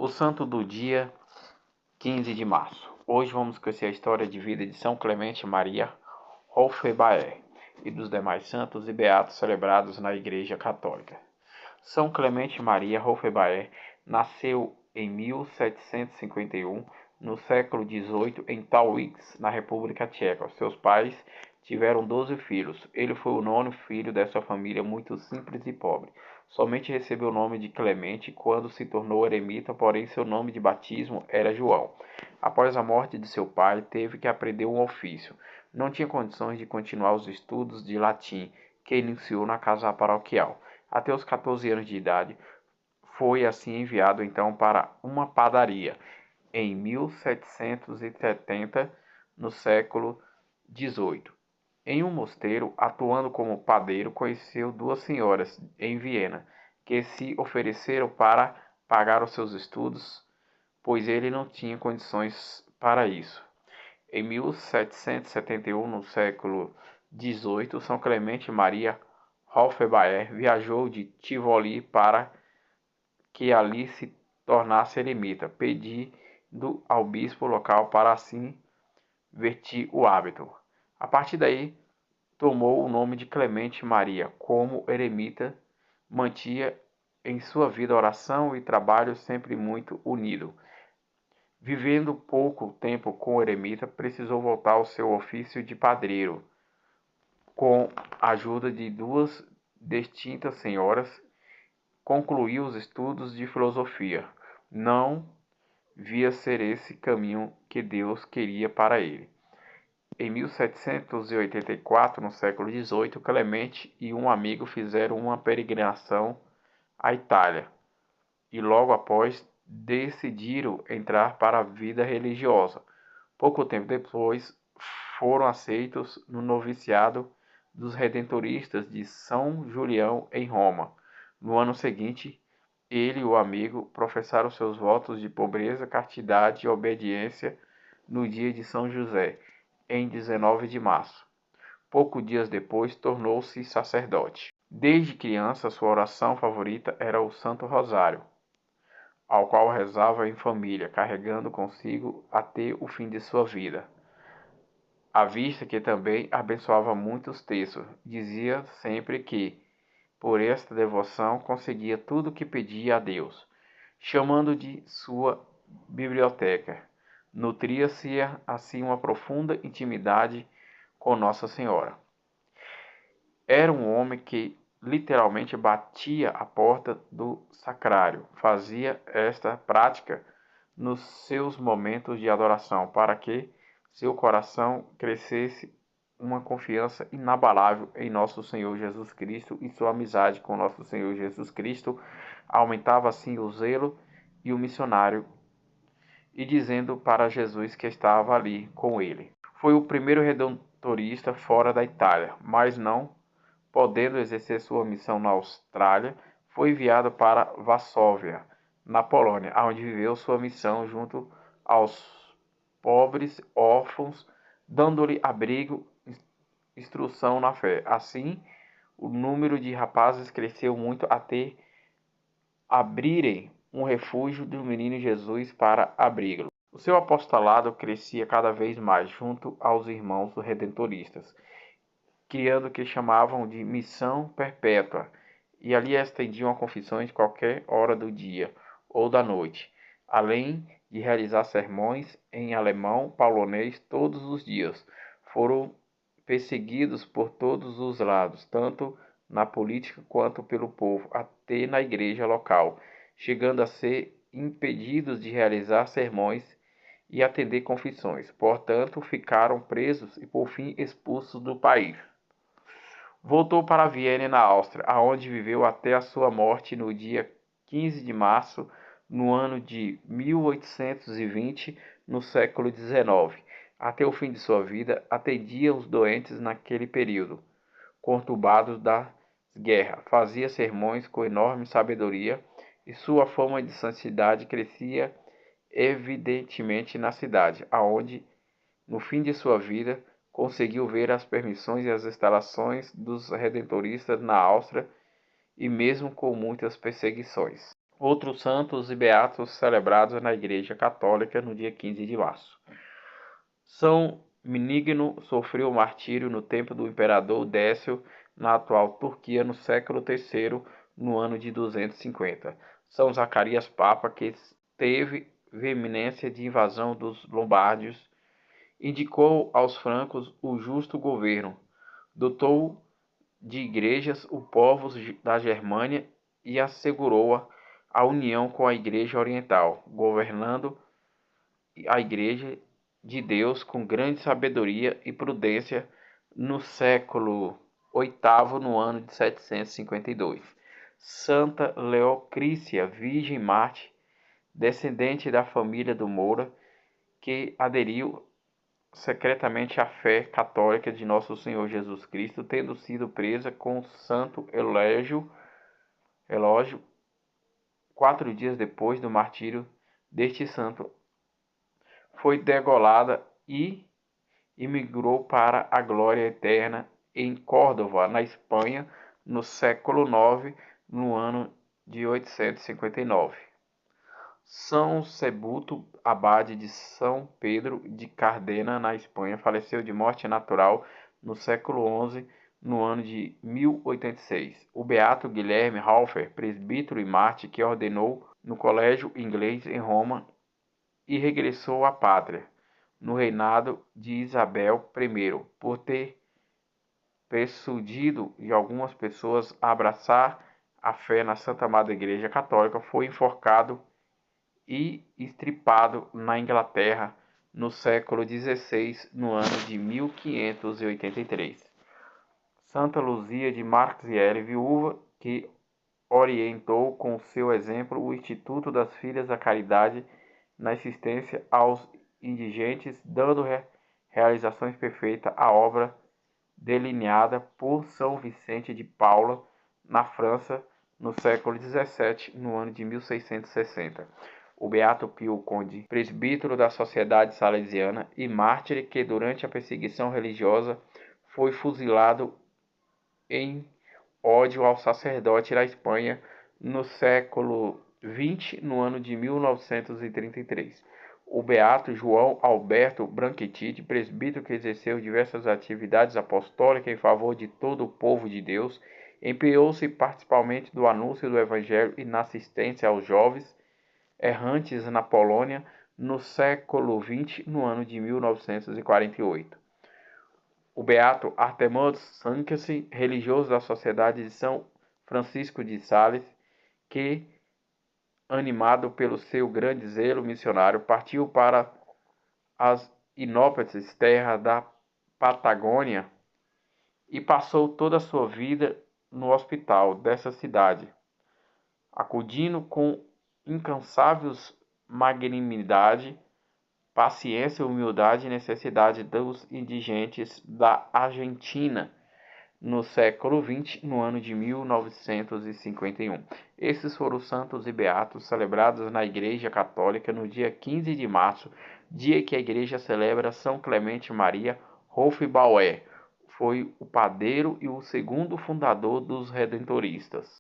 O santo do dia 15 de março. Hoje vamos conhecer a história de vida de São Clemente Maria Hofebaer e dos demais santos e beatos celebrados na Igreja Católica. São Clemente Maria Hofebaer nasceu em 1751, no século XVIII, em Tauwitz, na República Tcheca. Seus pais tiveram 12 filhos. Ele foi o nono filho dessa família muito simples e pobre. Somente recebeu o nome de Clemente quando se tornou eremita, porém seu nome de batismo era João. Após a morte de seu pai, teve que aprender um ofício. Não tinha condições de continuar os estudos de latim que iniciou na casa paroquial. Até os 14 anos de idade, foi assim enviado então para uma padaria. Em 1770, no século XVIII. Em um mosteiro, atuando como padeiro, conheceu duas senhoras em Viena, que se ofereceram para pagar os seus estudos, pois ele não tinha condições para isso. Em 1771, no século XVIII, São Clemente Maria Hofebaer viajou de Tivoli para que ali se tornasse eremita, pedindo ao bispo local para assim vestir o hábito. A partir daí, tomou o nome de Clemente Maria. Como eremita, mantinha em sua vida oração e trabalho sempre muito unido. Vivendo pouco tempo com o eremita, precisou voltar ao seu ofício de padreiro, com a ajuda de duas distintas senhoras. Concluiu os estudos de filosofia. Não via ser esse caminho que Deus queria para ele. Em 1784, no século XVIII, Clemente e um amigo fizeram uma peregrinação à Itália e logo após decidiram entrar para a vida religiosa. Pouco tempo depois, foram aceitos no noviciado dos Redentoristas de São Julião, em Roma. No ano seguinte, ele e o amigo professaram seus votos de pobreza, castidade e obediência no dia de São José, em 19 de março. Poucos dias depois, tornou-se sacerdote. Desde criança, sua oração favorita era o Santo Rosário, ao qual rezava em família, carregando consigo até o fim de sua vida. À vista que também abençoava muitos textos, dizia sempre que, por esta devoção, conseguia tudo o que pedia a Deus, chamando de sua biblioteca. Nutria-se assim uma profunda intimidade com Nossa Senhora. Era um homem que literalmente batia a porta do sacrário. Fazia esta prática nos seus momentos de adoração, para que seu coração crescesse uma confiança inabalável em nosso Senhor Jesus Cristo, e sua amizade com nosso Senhor Jesus Cristo aumentava assim o zelo e o missionário, e dizendo para Jesus que estava ali com ele. Foi o primeiro redentorista fora da Itália, mas não podendo exercer sua missão na Austrália, foi enviado para Varsóvia, na Polônia, onde viveu sua missão junto aos pobres órfãos, dando-lhe abrigo e instrução na fé. Assim, o número de rapazes cresceu muito até abrirem um refúgio do menino Jesus para abrigo-lo. O seu apostolado crescia cada vez mais junto aos irmãos redentoristas, criando o que chamavam de missão perpétua, e ali estendiam confissões qualquer hora do dia ou da noite, além de realizar sermões em alemão polonês todos os dias. Foram perseguidos por todos os lados, tanto na política quanto pelo povo, até na igreja local, chegando a ser impedidos de realizar sermões e atender confissões. Portanto, ficaram presos e por fim expulsos do país. Voltou para Viena, na Áustria, aonde viveu até a sua morte no dia 15 de março, no ano de 1820, no século XIX. Até o fim de sua vida, atendia os doentes naquele período conturbado das guerras, fazia sermões com enorme sabedoria, e sua fama de santidade crescia evidentemente na cidade, aonde, no fim de sua vida, conseguiu ver as permissões e as instalações dos redentoristas na Áustria, e mesmo com muitas perseguições. Outros santos e beatos celebrados na Igreja Católica no dia 15 de março. São Minigno sofreu o martírio no tempo do imperador Décio, na atual Turquia, no século III, no ano de 250. São Zacarias Papa, que teve veemência de invasão dos lombardios, indicou aos francos o justo governo, dotou de igrejas os povos da Germânia e assegurou a união com a Igreja Oriental, governando a Igreja de Deus com grande sabedoria e prudência no século VIII, no ano de 752. Santa Leocrícia, Virgem Marte, descendente da família do Moura, que aderiu secretamente à fé católica de Nosso Senhor Jesus Cristo, tendo sido presa com Santo Elógio 4 dias depois do martírio deste santo, foi degolada e emigrou para a glória eterna em Córdoba, na Espanha, no século IX, no ano de 859. São Sebulto, abade de São Pedro de Cardena, na Espanha, faleceu de morte natural no século XI, no ano de 1086. O beato Guilherme Halfer, presbítero e mártir, que ordenou no colégio inglês em Roma e regressou à pátria, no reinado de Isabel I, por ter persuadido de algumas pessoas a abraçar a fé na Santa Madre Igreja Católica, foi enforcado e estripado na Inglaterra no século XVI, no ano de 1583. Santa Luzia de Marzielli, viúva, que orientou com seu exemplo o Instituto das Filhas da Caridade na assistência aos indigentes, dando realizações perfeitas à obra delineada por São Vicente de Paula, na França, no século XVII, no ano de 1660. O Beato Pio Conde, presbítero da Sociedade Salesiana e mártir que, durante a perseguição religiosa, foi fuzilado em ódio ao sacerdote da Espanha no século XX, no ano de 1933. O beato João Alberto Branchetti, presbítero que exerceu diversas atividades apostólicas em favor de todo o povo de Deus, empenhou-se principalmente no anúncio do Evangelho e na assistência aos jovens errantes na Polônia no século XX, no ano de 1948. O beato Artemon Sanchesi, religioso da Sociedade de São Francisco de Sales, que, animado pelo seu grande zelo missionário, partiu para as inóspitas terras da Patagônia e passou toda a sua vida no hospital dessa cidade, acudindo com incansáveis magnanimidade, paciência, humildade e necessidade dos indigentes da Argentina no século XX, no ano de 1951. Esses foram os santos e beatos celebrados na Igreja Católica no dia 15 de março, dia que a Igreja celebra São Clemente Maria Hofbauer. Foi o padeiro e o segundo fundador dos Redentoristas.